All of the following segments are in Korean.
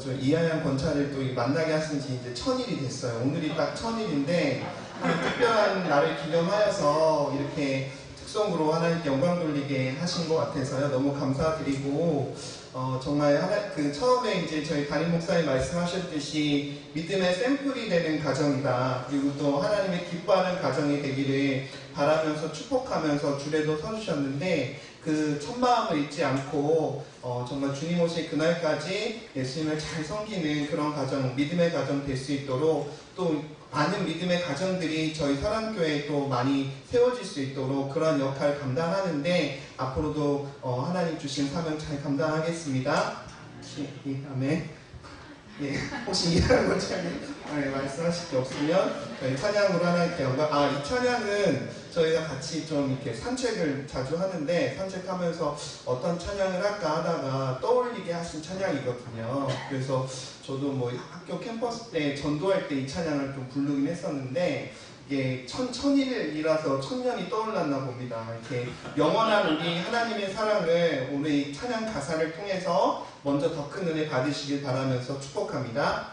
저 이하양 권차를 또 만나게 하신 지 이제 1000일이 됐어요. 오늘이 딱 1000일인데 특별한 날을 기념하여서 이렇게 특성으로 하나님께 영광 돌리게 하신 것 같아서요. 너무 감사드리고 정말 처음에 이제 저희 담임 목사님 말씀하셨듯이 믿음의 샘플이 되는 가정이다. 그리고 또 하나님의 기뻐하는 가정이 되기를 바라면서 축복하면서 주례도 서주셨는데 그 첫마음을 잊지 않고 정말 주님 오실 그날까지 예수님을 잘 섬기는 그런 가정, 믿음의 가정 될 수 있도록 또 많은 믿음의 가정들이 저희 사랑교회에 또 많이 세워질 수 있도록 그런 역할 감당하는데 앞으로도 하나님 주신 사명 잘 감당하겠습니다. 아멘. 예, 혹시 이해하는 것처럼 말씀하실 게 없으면 저희 찬양으로 하나님께 영광. 이 찬양은 저희가 같이 좀 이렇게 산책을 자주 하는데 산책하면서 어떤 찬양을 할까 하다가 떠올리게 하신 찬양이거든요. 그래서 저도 뭐 학교 캠퍼스 때 전도할 때 이 찬양을 좀 부르긴 했었는데 이게 천일이라서 천년이 떠올랐나 봅니다. 이렇게 영원한 우리 하나님의 사랑을 오늘 이 찬양 가사를 통해서 먼저 더 큰 은혜 받으시길 바라면서 축복합니다.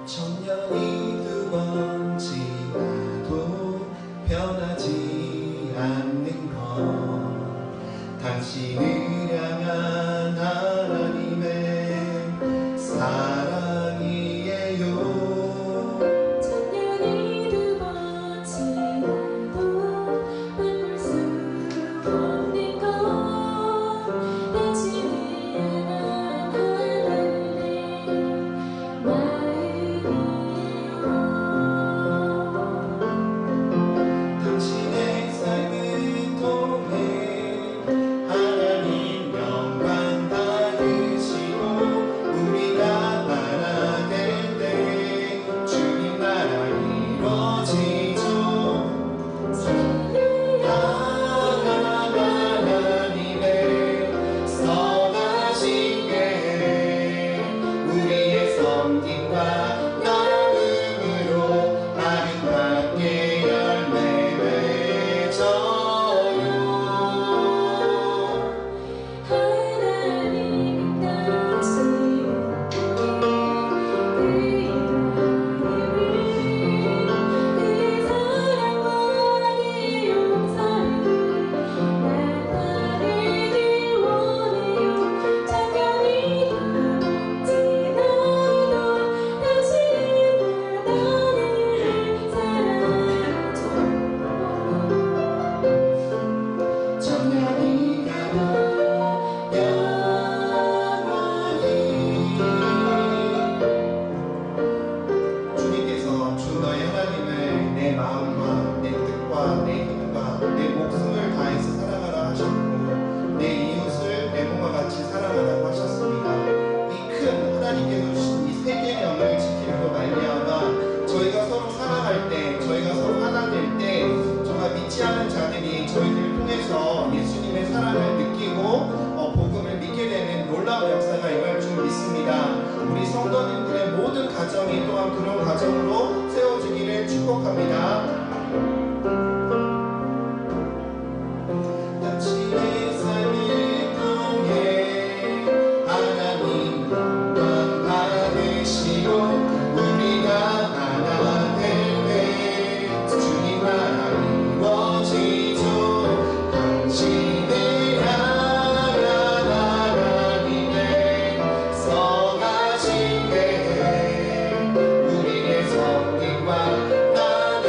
천년이 두 번 지나도 변하지 않는 것 당신을 향한 하나님의 사랑이에요. 천년이 두 번 지나도 바꿀 수 없는 것 당신을 향한 하나님의 당신의 삶을 통해 하나님 영광 받으시고 우리가 나아갈 때 주님 나라 이루어지죠. 하나님의 선하신 게 우리의 섬김과 나눔으로 아름답게 열매 맺어요. 하나님 당신께 그의 사랑과 그의 용서를 나타내길 원해요. 천년이 두 번 지나도 당신은 나를 사랑하죠. 천년이 가도 주님께서 주 너의 하나님을 내 마음과 내 뜻과 내 힘과 내 목숨을 다해서 사랑하라 하셨고 내 이웃을 내 몸과 같이 사랑하라고 하셨습니다. 이 큰 하나님께서 주신 이 세 계명을 지킴으로 말미암아 저희가 서로 사랑할 때 저희가 서로 하나 될 때 정말 믿지 않은 자들이 저희들을 통해서 예수님의 사랑을 느끼고 복음을 믿게 되는 놀라운 역사가 임할 줄 믿습니다. 우리 성도님들의 모든 가정이 또한 그런 가정으로 세워지기를 축복합니다. 당신의 삶을 통해 하나님 영광 받으시고 우리가 하나 될 때 주님 나라 이루어지죠. 당신을 향한 하나님의 선하신 게 우리의 섬김과 나눔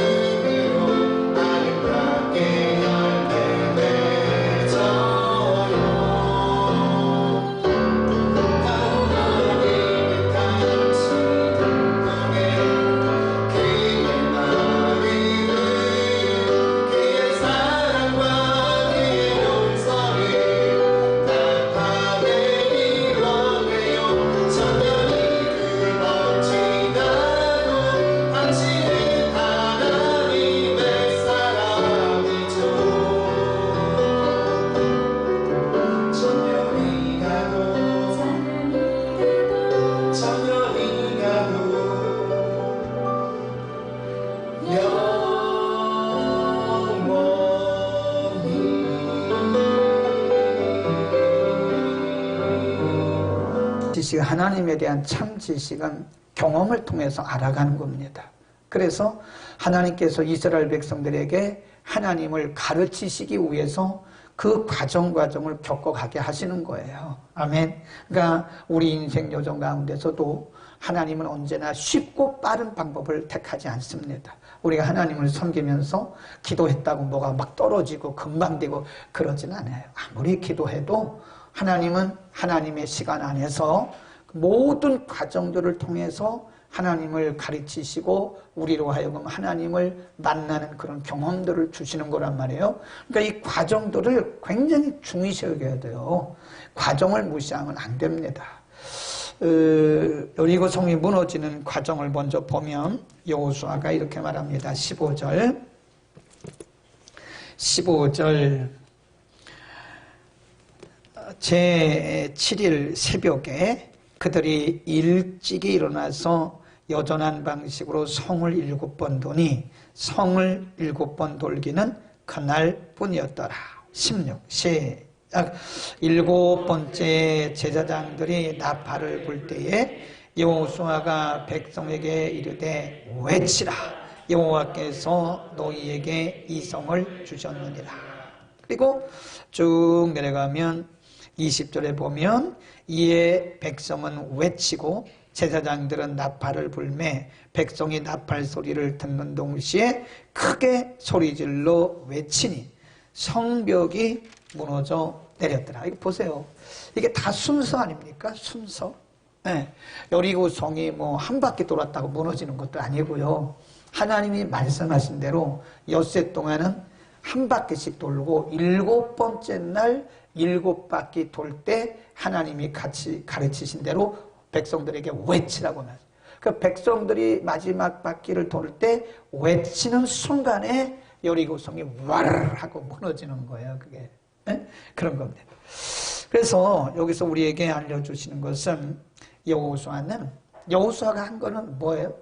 지식, 하나님에 대한 참 지식은 경험을 통해서 알아가는 겁니다. 그래서 하나님께서 이스라엘 백성들에게 하나님을 가르치시기 위해서 그 과정을 겪어가게 하시는 거예요. 아멘. 그러니까 우리 인생 여정 가운데서도 하나님은 언제나 쉽고 빠른 방법을 택하지 않습니다. 우리가 하나님을 섬기면서 기도했다고 뭐가 막 떨어지고 금방 되고 그러진 않아요. 아무리 기도해도 하나님은 하나님의 시간 안에서 모든 과정들을 통해서 하나님을 가르치시고 우리로 하여금 하나님을 만나는 그런 경험들을 주시는 거란 말이에요. 그러니까 이 과정들을 굉장히 중요시 여겨야 돼요. 과정을 무시하면 안 됩니다. 여리고 성이 무너지는 과정을 먼저 보면 여호수아가 이렇게 말합니다. 15절 제7일 새벽에 그들이 일찍이 일어나서 여전한 방식으로 성을 7번 도니 성을 7번 돌기는 그날뿐이었더라. 16 시작. 7번째 제사장들이 나팔을 불 때에 여호수아가 백성에게 이르되 외치라. 여호와께서 너희에게 이 성을 주셨느니라. 그리고 쭉 내려가면 20절에 보면 이에 백성은 외치고 제사장들은 나팔을 불매 백성이 나팔 소리를 듣는 동시에 크게 소리질러 외치니 성벽이 무너져 내렸더라. 이거 보세요. 이게 다 순서 아닙니까? 순서. 네. 여리고 성이 뭐 한 바퀴 돌았다고 무너지는 것도 아니고요. 하나님이 말씀하신 대로 엿새 동안은 한 바퀴씩 돌고 7번째 날 7바퀴 돌 때 하나님이 같이 가르치신 대로 백성들에게 외치라고 말해요. 그 백성들이 마지막 바퀴를 돌 때 외치는 순간에 여리고성이 와르르 하고 무너지는 거예요. 그게 네? 그런 겁니다. 그래서 여기서 우리에게 알려주시는 것은 여호수아가 한 거는 뭐예요?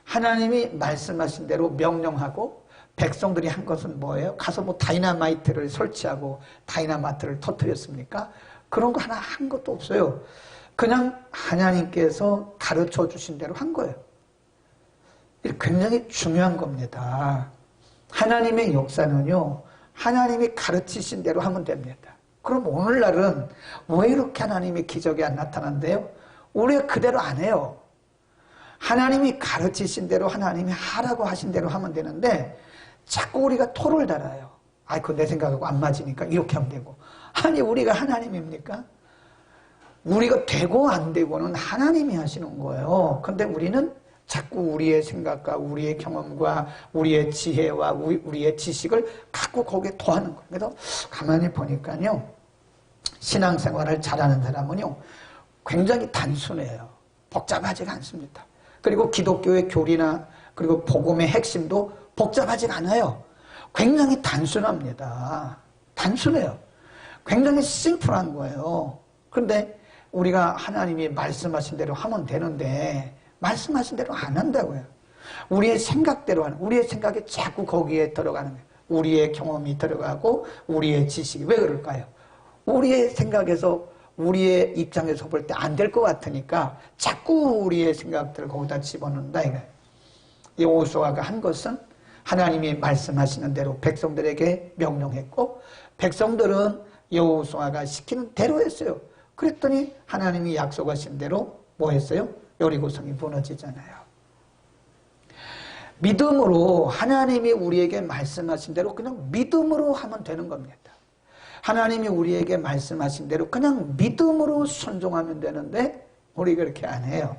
하나님이 말씀하신 대로 명령하고 백성들이 한 것은 뭐예요? 가서 뭐 다이나마이트를 설치하고 다이나마이트를 터뜨렸습니까? 그런 거 하나 한 것도 없어요. 그냥 하나님께서 가르쳐 주신 대로 한 거예요. 이게 굉장히 중요한 겁니다. 하나님의 역사는요, 하나님이 가르치신 대로 하면 됩니다. 그럼 오늘날은 왜 이렇게 하나님의 기적이 안 나타난대요? 우리가 그대로 안 해요. 하나님이 가르치신 대로 하나님이 하라고 하신 대로 하면 되는데 자꾸 우리가 토를 달아요. 그거 내 생각하고 안 맞으니까 이렇게 하면 되고. 아니, 우리가 하나님입니까? 우리가 되고 안 되고는 하나님이 하시는 거예요. 근데 우리는 자꾸 우리의 생각과 우리의 경험과 우리의 지혜와 우리의 지식을 갖고 거기에 더하는 거예요. 그래서 가만히 보니까요, 신앙생활을 잘하는 사람은요, 굉장히 단순해요. 복잡하지가 않습니다. 그리고 기독교의 교리나 그리고 복음의 핵심도 복잡하지가 않아요. 굉장히 단순합니다. 단순해요. 굉장히 심플한 거예요. 그런데 우리가 하나님이 말씀하신 대로 하면 되는데 말씀하신 대로 안 한다고요. 우리의 생각대로 하는, 우리의 생각이 자꾸 거기에 들어가는 거예요. 우리의 경험이 들어가고 우리의 지식이. 왜 그럴까요? 우리의 생각에서 우리의 입장에서 볼 때 안 될 것 같으니까 자꾸 우리의 생각들을 거기다 집어넣는다 이거예요. 여호수아가 한 것은 하나님이 말씀하시는 대로 백성들에게 명령했고 백성들은 여호수아가 시키는 대로 했어요. 그랬더니 하나님이 약속하신 대로 뭐 했어요? 여리고성이 무너지잖아요. 믿음으로 하나님이 우리에게 말씀하신 대로 그냥 믿음으로 하면 되는 겁니다. 하나님이 우리에게 말씀하신 대로 그냥 믿음으로 순종하면 되는데 우리 그렇게 안 해요.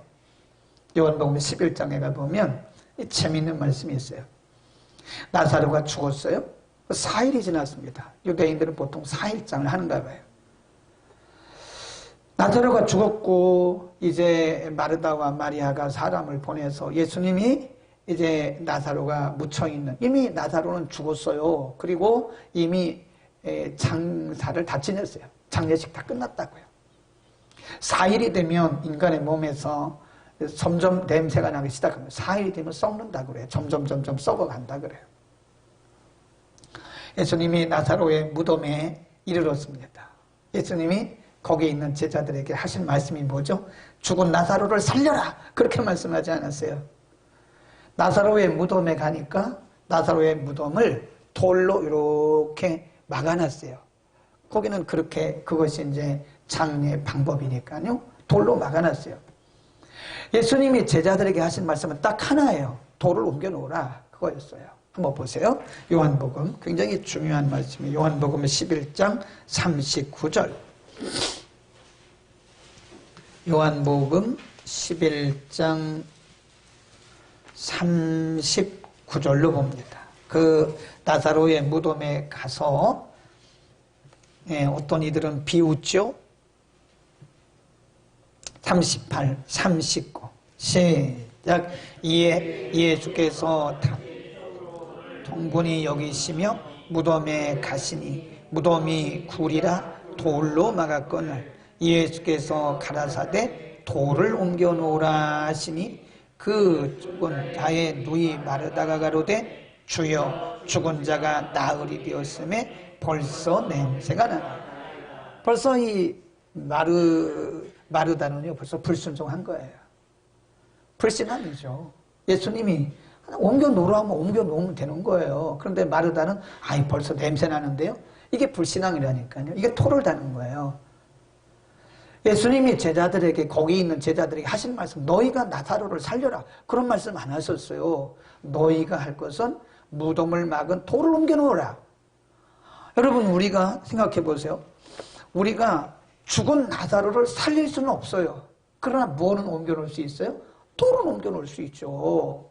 요한복음 11장에 가보면 재미있는 말씀이 있어요. 나사로가 죽었어요. 4일이 지났습니다. 유대인들은 보통 4일장을 하는가 봐요. 나사로가 죽었고 이제 마르다와 마리아가 사람을 보내서 예수님이 이제 나사로가 묻혀있는, 이미 나사로는 죽었어요. 그리고 이미 장사를 다 지냈어요. 장례식 다 끝났다고요. 4일이 되면 인간의 몸에서 점점 냄새가 나기 시작합니다. 4일이 되면 썩는다 그래요. 점점 썩어간다 그래요. 예수님이 나사로의 무덤에 이르렀습니다. 예수님이 거기에 있는 제자들에게 하신 말씀이 뭐죠? 죽은 나사로를 살려라! 그렇게 말씀하지 않았어요. 나사로의 무덤에 가니까 나사로의 무덤을 돌로 이렇게 막아놨어요. 거기는 그렇게, 그것이 이제 장례의 방법이니까요. 돌로 막아놨어요. 예수님이 제자들에게 하신 말씀은 딱 하나예요. 돌을 옮겨 놓으라. 그거였어요. 한번 보세요. 요한복음, 굉장히 중요한 말씀이에요. 요한복음 11장 39절. 요한복음 11장 39절로 봅니다. 그 나사로의 무덤에 가서 어떤 이들은 비웃죠. 38, 39 시작. 이에 예수께서 통분히 여기시며 무덤에 가시니 무덤이 굴이라 돌로 막았거늘 예수께서 가라사대 돌을 옮겨 놓으라 하시니 그 죽은 자의 누이 마르다가 가로되 주여 죽은 자가 나으리 되었음에 벌써 냄새가 나나. 벌써 이 마르다는요 벌써 불순종한 거예요. 불신앙이죠. 예수님이 옮겨 놓으라 하면 옮겨 놓으면 되는 거예요. 그런데 마르다는 아이 벌써 냄새 나는데요. 이게 불신앙이라니까요. 이게 토를 다는 거예요. 예수님이 제자들에게, 거기 있는 제자들에게 하신 말씀, 너희가 나사로를 살려라, 그런 말씀 안 하셨어요. 너희가 할 것은 무덤을 막은 돌을 옮겨 놓으라. 여러분, 우리가 생각해 보세요. 우리가 죽은 나사로를 살릴 수는 없어요. 그러나 무엇은 옮겨 놓을 수 있어요? 돌은 옮겨 놓을 수 있죠.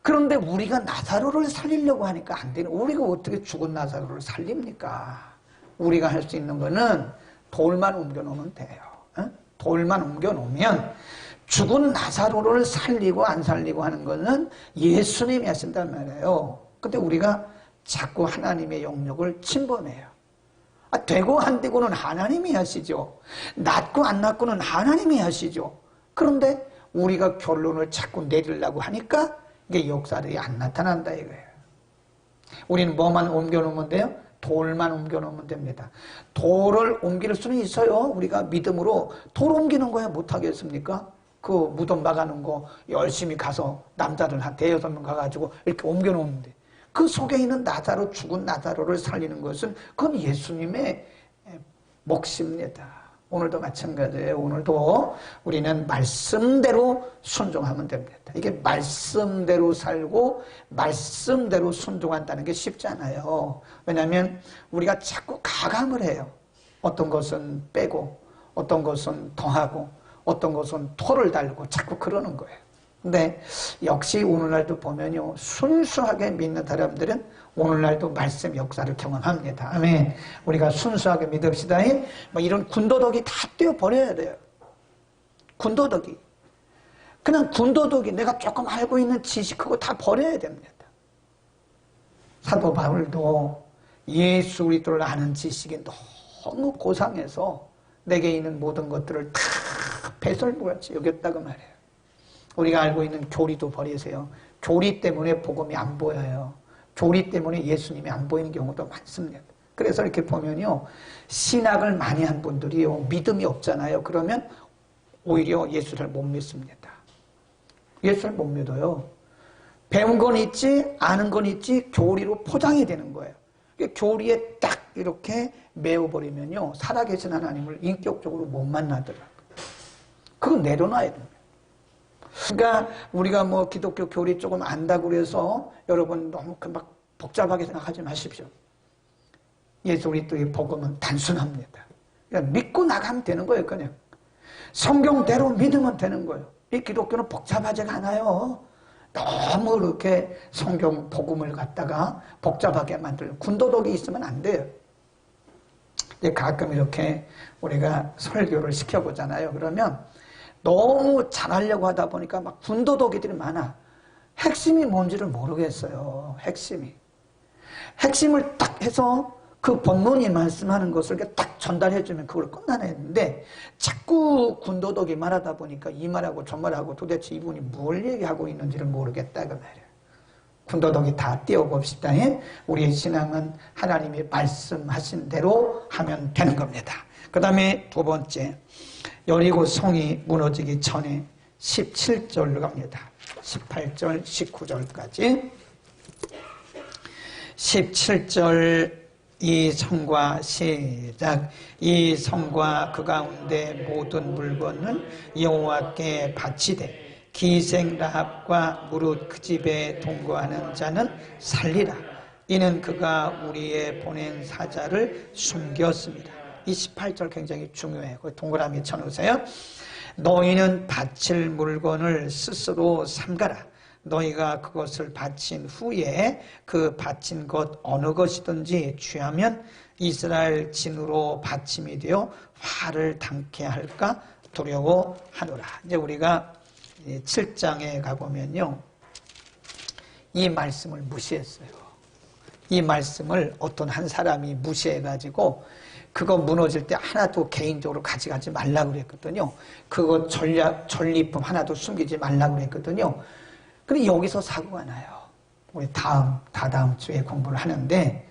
그런데 우리가 나사로를 살리려고 하니까 안 되는, 우리가 어떻게 죽은 나사로를 살립니까? 우리가 할 수 있는 거는 돌만 옮겨 놓으면 돼요. 돌만 옮겨 놓으면, 죽은 나사로를 살리고 안 살리고 하는 것은 예수님이 하신단 말이에요. 근데 우리가 자꾸 하나님의 영역을 침범해요. 되고 안 되고는 하나님이 하시죠. 낫고 안 낫고는 하나님이 하시죠. 그런데 우리가 결론을 자꾸 내리려고 하니까 이게 역사들이 안 나타난다 이거예요. 우리는 뭐만 옮겨 놓으면 돼요? 돌만 옮겨 놓으면 됩니다. 돌을 옮길 수는 있어요. 우리가 믿음으로 돌 옮기는 거야 못하겠습니까? 그 무덤 막아놓은 거 열심히 가서 남자들 한 대여섯 명 가가지고 이렇게 옮겨 놓는데 그 속에 있는 나사로, 죽은 나사로를 살리는 것은 그건 예수님의 몫입니다. 오늘도 마찬가지예요. 오늘도 우리는 말씀대로 순종하면 됩니다. 이게 말씀대로 살고 말씀대로 순종한다는 게 쉽지 않아요. 왜냐하면 우리가 자꾸 가감을 해요. 어떤 것은 빼고 어떤 것은 더하고 어떤 것은 토를 달고 자꾸 그러는 거예요. 근데 역시 오늘날도 보면요, 순수하게 믿는 사람들은 오늘날도 말씀 역사를 경험합니다. 아멘. 우리가 순수하게 믿읍시다. 뭐 이런 군더더기 다 떼어버려야 돼요. 군더더기. 그냥 군더더기, 내가 조금 알고 있는 지식 그거 다 버려야 됩니다. 사도 바울도 예수 그리스도를 아는 지식이 너무 고상해서 내게 있는 모든 것들을 다 배설물같이 여겼다고 말해요. 우리가 알고 있는 교리도 버리세요. 교리 때문에 복음이 안 보여요. 교리 때문에 예수님이 안 보이는 경우도 많습니다. 그래서 이렇게 보면요, 신학을 많이 한 분들이요, 믿음이 없잖아요. 그러면 오히려 예수를 못 믿습니다. 예수를 못 믿어요. 배운 건 있지, 아는 건 있지, 교리로 포장이 되는 거예요. 교리에 딱 이렇게 메워버리면요, 살아계신 하나님을 인격적으로 못 만나더라고요. 그거 내려놔야 됩니다. 그러니까 우리가 뭐 기독교 교리 조금 안다고 그래서 여러분 너무 막 복잡하게 생각하지 마십시오. 예수 그리스도의 복음은 단순합니다. 그냥 믿고 나가면 되는 거예요. 그냥 성경대로 믿으면 되는 거예요. 이 기독교는 복잡하지가 않아요. 너무 이렇게 성경 복음을 갖다가 복잡하게 만들고 군더더기 있으면 안 돼요. 가끔 이렇게 우리가 설교를 시켜보잖아요. 그러면 너무 잘하려고 하다 보니까 막 군더더기들이 많아. 핵심이 뭔지를 모르겠어요. 핵심을 딱 해서 그 본문이 말씀하는 것을 딱 전달해주면 그걸 끝나는데 자꾸 군더더기 말하다 보니까 이 말하고 저 말하고 도대체 이분이 뭘 얘기하고 있는지를 모르겠다 그 말이에요. 군더더기 다 띄워봅시다. 우리의 신앙은 하나님이 말씀하신 대로 하면 되는 겁니다. 그 다음에 두 번째, 여리고 성이 무너지기 전에 17절로 갑니다. 18절, 19절까지. 17절, 이 성과 시작. 이 성과 그 가운데 모든 물건은 여호와께 바치되 기생라합과 무릇 그 집에 동거하는 자는 살리라. 이는 그가 우리의 보낸 사자를 숨겼습니다. 이 18절 굉장히 중요해요. 동그라미 쳐놓으세요. 너희는 바칠 물건을 스스로 삼가라. 너희가 그것을 바친 후에 그 바친 것 어느 것이든지 취하면 이스라엘 진으로 바침이 되어 화를 당케 할까 두려워하노라. 이제 우리가 7장에 가보면요, 이 말씀을 무시했어요. 이 말씀을 어떤 한 사람이 무시해가지고 그거 무너질 때 하나도 개인적으로 가져가지 말라고 그랬거든요. 그거 전리품 하나도 숨기지 말라고 그랬거든요. 근데 여기서 사고가 나요. 우리 다다음 주에 공부를 하는데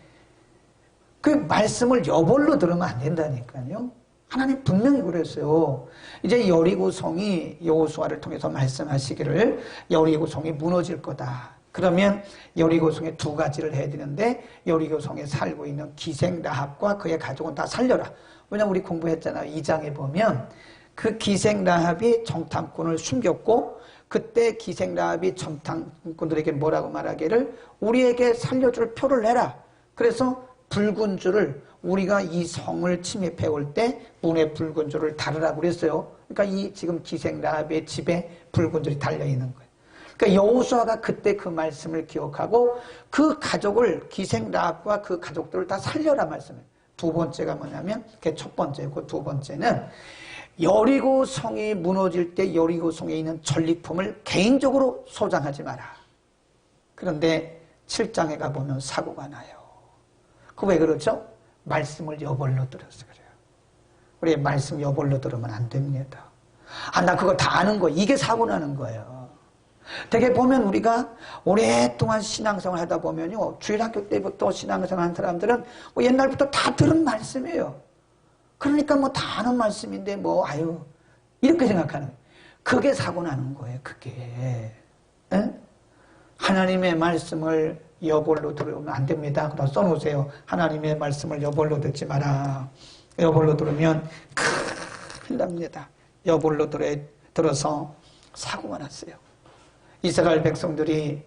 그 말씀을 여벌로 들으면 안 된다니까요. 하나님 분명히 그랬어요. 이제 여리고 성이 여호수아를 통해서 말씀하시기를 여리고 성이 무너질 거다. 그러면 여리고 성에 두 가지를 해야 되는데 여리고 성에 살고 있는 기생 라합과 그의 가족은 다 살려라. 왜냐면 우리 공부했잖아요. 2장에 보면 그 기생 라합이 정탐꾼을 숨겼고 그때 기생 라합이 정탐꾼들에게 뭐라고 말하기를 우리에게 살려줄 표를 내라. 그래서 붉은 줄을 우리가 이 성을 침입해 올 때 문에 붉은 줄을 달으라고 그랬어요. 그러니까 이 지금 기생 라합의 집에 붉은 줄이 달려 있는 거예요. 그러니까 여호수아가 그때 그 말씀을 기억하고 그 가족을 기생 라합과 그 가족들을 다 살려라 말씀을. 두 번째가 뭐냐면 그게 첫 번째고 두 번째는 여리고 성이 무너질 때 여리고 성에 있는 전리품을 개인적으로 소장하지 마라. 그런데 7장에 가보면 사고가 나요. 그 왜 그렇죠? 말씀을 여벌로 들어서 그래요. 우리 말씀 여벌로 들으면 안 됩니다. 아, 나 그거 다 아는 거. 이게 사고 나는 거예요. 되게 보면 우리가 오랫동안 신앙생활 하다 보면요. 주일학교 때부터 신앙생활 한 사람들은 뭐 옛날부터 다 들은 말씀이에요. 그러니까 뭐 다 아는 말씀인데 뭐 아유 이렇게 생각하는 거예요. 그게 사고 나는 거예요. 그게. 에? 하나님의 말씀을 여벌로 들으면 안 됩니다. 그럼 써놓으세요. 하나님의 말씀을 여벌로 듣지 마라. 여벌로 들으면 큰일 납니다. 여벌로 들어서 사고가 났어요. 이스라엘 백성들이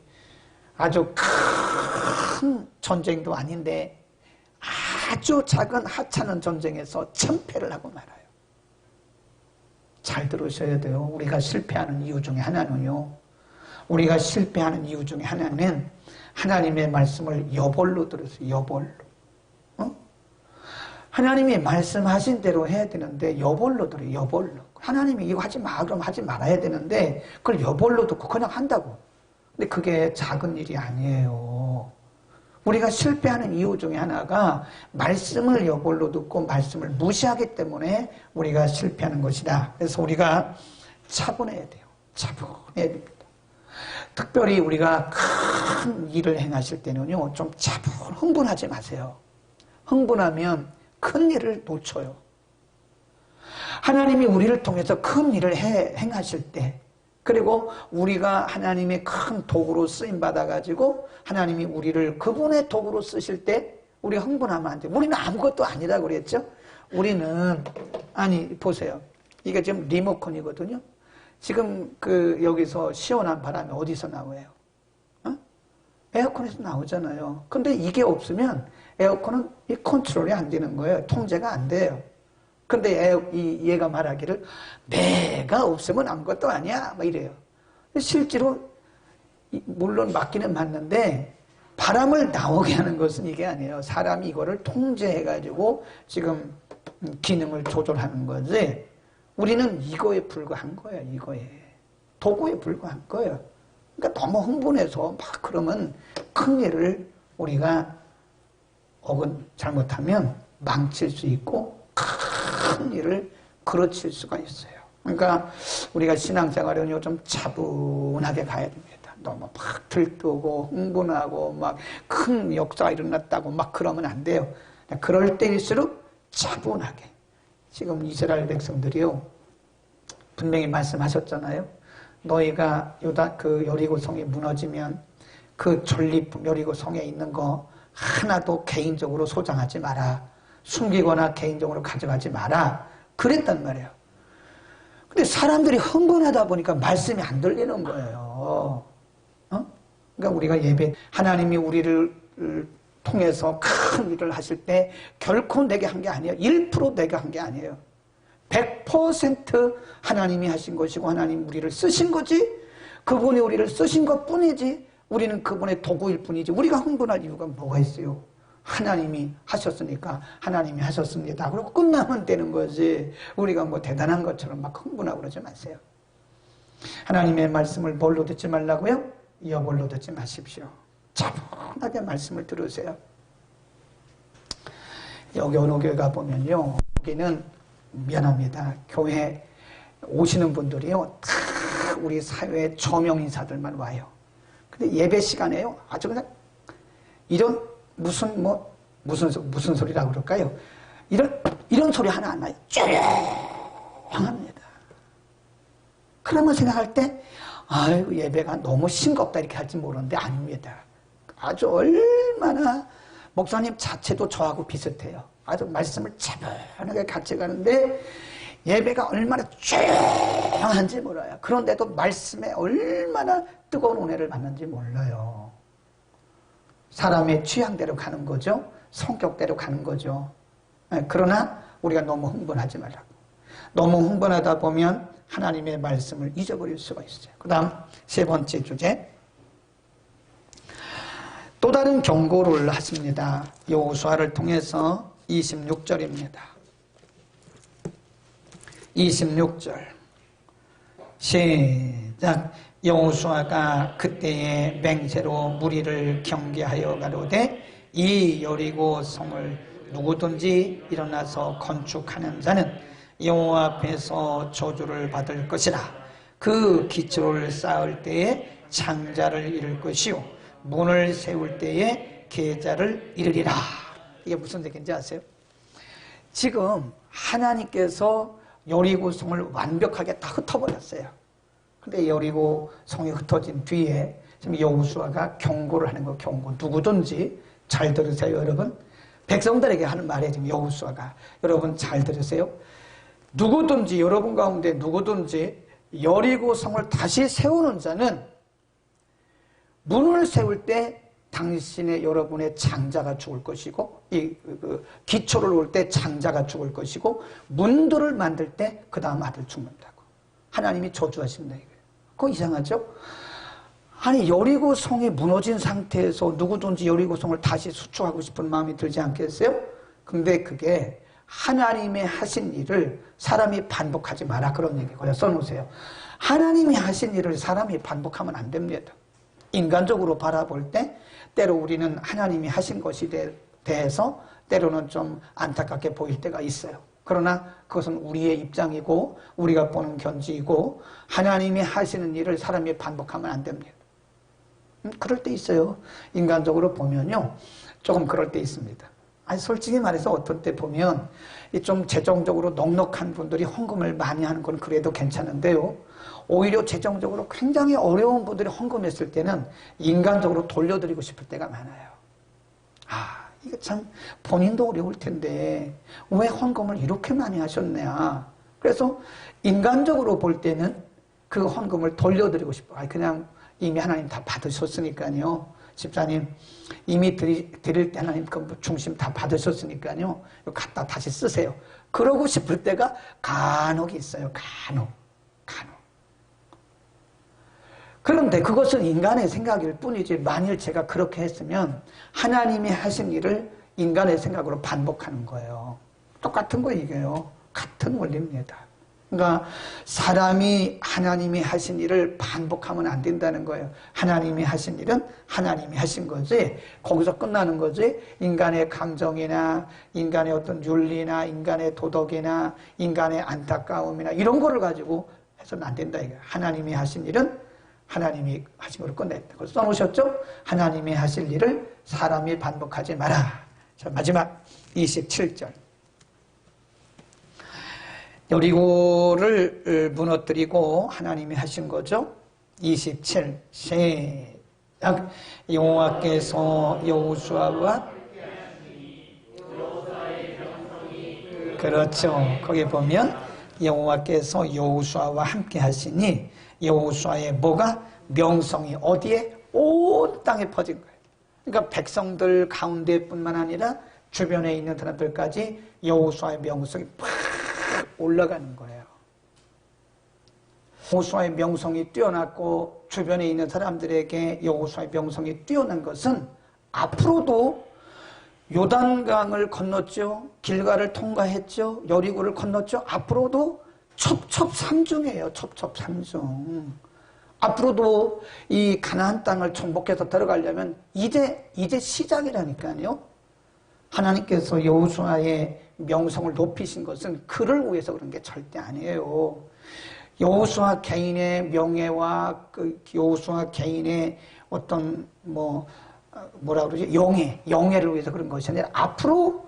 아주 큰 전쟁도 아닌데 아주 작은 하찮은 전쟁에서 참패를 하고 말아요. 잘 들으셔야 돼요. 우리가 실패하는 이유 중에 하나는요. 우리가 실패하는 이유 중에 하나는 하나님의 말씀을 여벌로 들었어요. 여벌로. 어? 하나님이 말씀하신 대로 해야 되는데 여벌로 들어요. 여벌로. 하나님이 이거 하지 마 그럼 하지 말아야 되는데 그걸 여벌로 듣고 그냥 한다고. 근데 그게 작은 일이 아니에요. 우리가 실패하는 이유 중에 하나가 말씀을 여벌로 듣고 말씀을 무시하기 때문에 우리가 실패하는 것이다. 그래서 우리가 차분해야 돼요. 차분해야 됩니다. 특별히 우리가 큰 일을 행하실 때는요, 좀 차분, 흥분하지 마세요. 흥분하면 큰 일을 놓쳐요. 하나님이 우리를 통해서 큰 일을 행하실 때, 그리고 우리가 하나님의 큰 도구로 쓰임받아가지고 하나님이 우리를 그분의 도구로 쓰실 때 우리가 흥분하면 안 돼요. 우리는 아무것도 아니라고 그랬죠? 우리는, 아니, 보세요. 이게 지금 리모컨이거든요. 지금 여기서 시원한 바람이 어디서 나와요? 어? 에어컨에서 나오잖아요. 근데 이게 없으면 에어컨은 이 컨트롤이 안 되는 거예요. 통제가 안 돼요. 근데 얘가 말하기를 내가 없으면 아무것도 아니야. 막 이래요. 실제로 물론 맞기는 맞는데 바람을 나오게 하는 것은 이게 아니에요. 사람이 이거를 통제해가지고 지금 기능을 조절하는 거지. 우리는 이거에 불과한 거예요. 이거에. 도구에 불과한 거예요. 그러니까 너무 흥분해서 막 그러면 큰 일을 우리가 잘못하면 망칠 수 있고 큰 일을 그르칠 수가 있어요. 그러니까 우리가 신앙생활은 좀 차분하게 가야 됩니다. 너무 막 들뜨고 흥분하고 막 큰 역사가 일어났다고 막 그러면 안 돼요. 그럴 때일수록 차분하게. 지금 이스라엘 백성들이요, 분명히 말씀하셨잖아요. 너희가 그 여리고성이 무너지면 그 전립 여리고성에 있는 거 하나도 개인적으로 소장하지 마라. 숨기거나 개인적으로 가져가지 마라. 그랬단 말이에요. 근데 사람들이 흥분하다 보니까 말씀이 안 들리는 거예요. 그러니까 우리가 예배, 하나님이 우리를 통해서 큰 일을 하실 때 결코 내게 한 게 아니에요. 1% 내가 한 게 아니에요. 100% 하나님이 하신 것이고 하나님 우리를 쓰신 거지, 그분이 우리를 쓰신 것 뿐이지, 우리는 그분의 도구일 뿐이지, 우리가 흥분할 이유가 뭐가 있어요? 하나님이 하셨으니까 하나님이 하셨습니다. 그리고 끝나면 되는 거지, 우리가 뭐 대단한 것처럼 막 흥분하고 그러지 마세요. 하나님의 말씀을 뭘로 듣지 말라고요? 여벌로 듣지 마십시오. 차분하게 말씀을 들으세요. 여기 어느 교회 가보면요, 여기는 미안합니다, 교회 오시는 분들이요 다 우리 사회의 저명 인사들만 와요. 근데 예배 시간에요 아주 그냥 이런 무슨 소리라고 그럴까요? 이런 소리 하나 안 나요. 조용합니다. 그러면 생각할 때 아이고 예배가 너무 싱겁다 이렇게 할지 모르는데 아닙니다. 아주 얼마나 목사님 자체도 저하고 비슷해요. 아주 말씀을 차분하게 같이 가는데 예배가 얼마나 조용한지 몰라요. 그런데도 말씀에 얼마나 뜨거운 은혜를 받는지 몰라요. 사람의 취향대로 가는 거죠. 성격대로 가는 거죠. 그러나 우리가 너무 흥분하지 말라고. 너무 흥분하다 보면 하나님의 말씀을 잊어버릴 수가 있어요. 그 다음 세 번째 주제, 또 다른 경고를 하십니다. 여호수아를 통해서 26절입니다. 26절 시작. 여호수아가 그때에 맹세로 무리를 경계하여 가로되 이 여리고 성을 누구든지 일어나서 건축하는 자는 여호와 앞에서 저주를 받을 것이라. 그 기초를 쌓을 때에 창자를 이룰 것이요 문을 세울 때에 계자를 이르리라. 이게 무슨 얘기인지 아세요? 지금 하나님께서 여리고성을 완벽하게 다 흩어버렸어요. 근데 여리고성이 흩어진 뒤에 지금 여호수아가 경고를 하는 거, 경고. 누구든지 잘 들으세요, 여러분. 백성들에게 하는 말이에요, 지금 여호수아가. 여러분 잘 들으세요. 누구든지, 여러분 가운데 누구든지 여리고성을 다시 세우는 자는 문을 세울 때 당신의 여러분의 장자가 죽을 것이고, 기초를 놓을 때 장자가 죽을 것이고, 문들을 만들 때 그 다음 아들 죽는다고 하나님이 저주하신다 이거예요. 그거 이상하죠? 아니 여리고성이 무너진 상태에서 누구든지 여리고성을 다시 수축하고 싶은 마음이 들지 않겠어요? 근데 그게 하나님의 하신 일을 사람이 반복하지 마라, 그런 얘기고요. 써놓으세요. 하나님이 하신 일을 사람이 반복하면 안 됩니다. 인간적으로 바라볼 때 때로 우리는 하나님이 하신 것에 대해서 때로는 좀 안타깝게 보일 때가 있어요. 그러나 그것은 우리의 입장이고 우리가 보는 견지이고 하나님이 하시는 일을 사람이 반복하면 안 됩니다. 그럴 때 있어요. 인간적으로 보면요 조금 그럴 때 있습니다. 아니 솔직히 말해서 어떤 때 보면 좀 재정적으로 넉넉한 분들이 헌금을 많이 하는 건 그래도 괜찮은데요, 오히려 재정적으로 굉장히 어려운 분들이 헌금했을 때는 인간적으로 돌려드리고 싶을 때가 많아요. 아, 이거 참 본인도 어려울 텐데 왜 헌금을 이렇게 많이 하셨냐. 그래서 인간적으로 볼 때는 그 헌금을 돌려드리고 싶어. 아, 그냥 이미 하나님 다 받으셨으니까요. 집사님 이미 드릴 때 하나님 그 중심 다 받으셨으니까요. 갖다 다시 쓰세요. 그러고 싶을 때가 간혹 있어요. 간혹. 그런데 그것은 인간의 생각일 뿐이지, 만일 제가 그렇게 했으면 하나님이 하신 일을 인간의 생각으로 반복하는 거예요. 똑같은 거 이게요. 같은 원리입니다. 그러니까 사람이 하나님이 하신 일을 반복하면 안 된다는 거예요. 하나님이 하신 일은 하나님이 하신 거지 거기서 끝나는 거지, 인간의 감정이나 인간의 어떤 윤리나 인간의 도덕이나 인간의 안타까움이나 이런 거를 가지고 해서는 안 된다 이거예요. 하나님이 하신 일은 하나님이 하신 걸로 끝냈다. 그래서 써놓으셨죠? 하나님이 하실 일을 사람이 반복하지 마라. 자, 마지막 27절. 여리고를 무너뜨리고 하나님이 하신 거죠. 27. 시작. 여호와께서 여호수아와 그렇죠. 거기 보면 여호와께서 여호수아와 함께 하시니 여호수아의 뭐가? 명성이 어디에? 온 땅에 퍼진 거예요. 그러니까 백성들 가운데뿐만 아니라 주변에 있는 사람들까지 여호수아의 명성이 팍 올라가는 거예요. 여호수아의 명성이 뛰어났고 주변에 있는 사람들에게 여호수아의 명성이 뛰어난 것은 앞으로도 요단강을 건넜죠. 길가를 통과했죠. 여리고를 건넜죠. 앞으로도 첩첩산중이에요. 첩첩산중. 앞으로도 이 가나안 땅을 정복해서 들어가려면 이제 시작이라니까요. 하나님께서 여호수아의 명성을 높이신 것은 그를 위해서 그런 게 절대 아니에요. 여호수아 개인의 명예와 그 여호수아 개인의 어떤 뭐라 그러지? 영예를 위해서 그런 것이 아니라 앞으로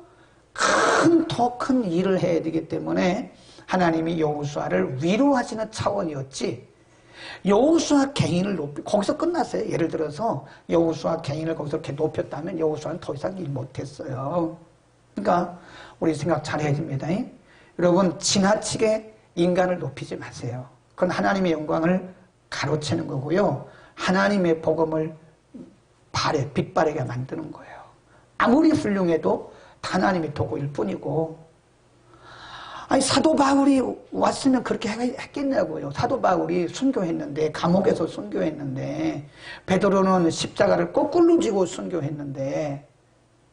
더 큰 일을 해야 되기 때문에 하나님이 여호수아를 위로하시는 차원이었지. 여호수아 개인을 거기서 끝났어요. 예를 들어서 여호수아 개인을 거기서 이렇게 높였다면 여호수아는 더 이상 일 못했어요. 그러니까 우리 생각 잘해야 됩니다. 여러분 지나치게 인간을 높이지 마세요. 그건 하나님의 영광을 가로채는 거고요. 하나님의 복음을 빛바래게 만드는 거예요. 아무리 훌륭해도 하나님의 도구일 뿐이고. 아니 사도 바울이 왔으면 그렇게 했겠냐고요. 사도 바울이 순교했는데, 감옥에서 순교했는데, 베드로는 십자가를 거꾸로 지고 순교했는데,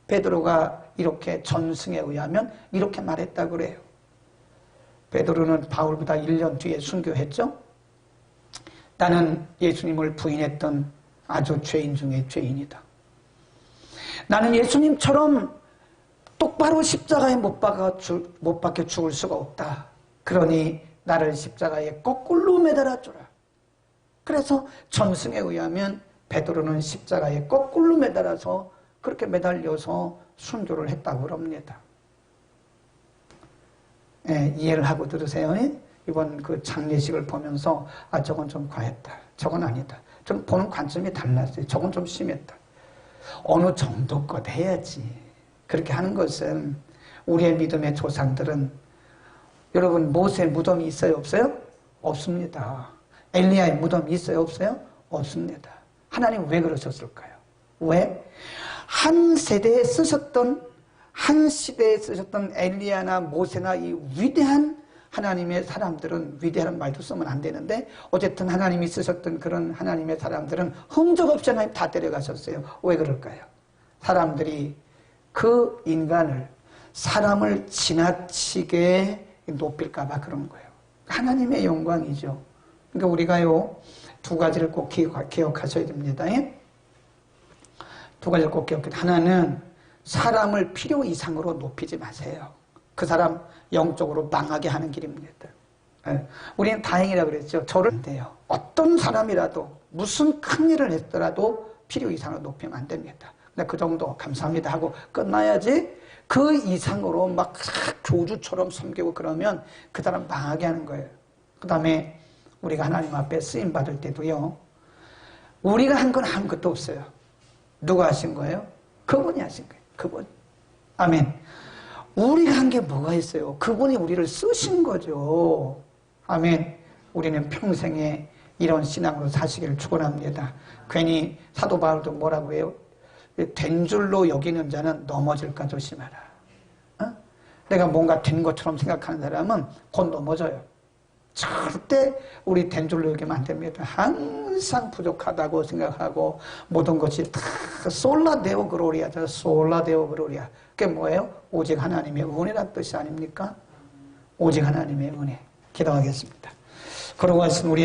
베드로가 이렇게 전승에 의하면 이렇게 말했다고 그래요. 베드로는 바울보다 1년 뒤에 순교했죠. 나는 예수님을 부인했던 아주 죄인 중에 죄인이다. 나는 예수님처럼 똑바로 십자가에 못 박혀 죽을 수가 없다. 그러니 나를 십자가에 거꾸로 매달아주라. 그래서 전승에 의하면 베드로는 십자가에 거꾸로 매달아서 그렇게 매달려서 순교를 했다고 합니다. 예, 이해를 하고 들으세요. 이번 그 장례식을 보면서 저건 좀 과했다. 저건 아니다. 좀 보는 관점이 달랐어요. 저건 좀 심했다. 어느 정도껏 해야지. 그렇게 하는 것은 우리의 믿음의 조상들은 여러분 모세 무덤이 있어요? 없어요? 없습니다. 엘리야의 무덤이 있어요? 없어요? 없습니다. 하나님 왜 그러셨을까요? 왜? 한 시대에 쓰셨던 엘리야나 모세나 이 위대한 하나님의 사람들은, 위대한 말도 쓰면 안 되는데 어쨌든 하나님이 쓰셨던 그런 하나님의 사람들은 흔적 없이 하나님 다 데려가셨어요. 왜 그럴까요? 사람들이 그 인간을, 사람을 지나치게 높일까 봐 그런 거예요. 하나님의 영광이죠. 그러니까 우리가요 두 가지를 꼭 기억하셔야 됩니다. 두 가지를 꼭 기억해요. 하나는 사람을 필요 이상으로 높이지 마세요. 그 사람 영적으로 망하게 하는 길입니다. 우리는 다행이라 그랬죠. 저를 안 돼요. 어떤 사람이라도 무슨 큰 일을 했더라도 필요 이상으로 높이면 안 됩니다. 근데 그 정도 감사합니다 하고 끝나야지 그 이상으로 막 교주처럼 섬기고 그러면 그 사람 망하게 하는 거예요. 그 다음에 우리가 하나님 앞에 쓰임 받을 때도요. 우리가 한 건 아무것도 없어요. 누가 하신 거예요? 그분이 하신 거예요. 그분. 아멘. 우리가 한 게 뭐가 있어요? 그분이 우리를 쓰신 거죠. 아멘. 우리는 평생에 이런 신앙으로 사시기를 축원합니다. 괜히 사도 바울도 뭐라고 해요? 된 줄로 여기는 자는 넘어질까 조심하라. 내가 뭔가 된 것처럼 생각하는 사람은 곧 넘어져요. 절대 우리 된 줄로 여기면 안 됩니다. 항상 부족하다고 생각하고 모든 것이 다 솔라데오 그로리아죠. 솔라데오 그로리아. 그게 뭐예요? 오직 하나님의 은혜란 뜻이 아닙니까? 오직 하나님의 은혜. 기도하겠습니다. 그러고 하신 우리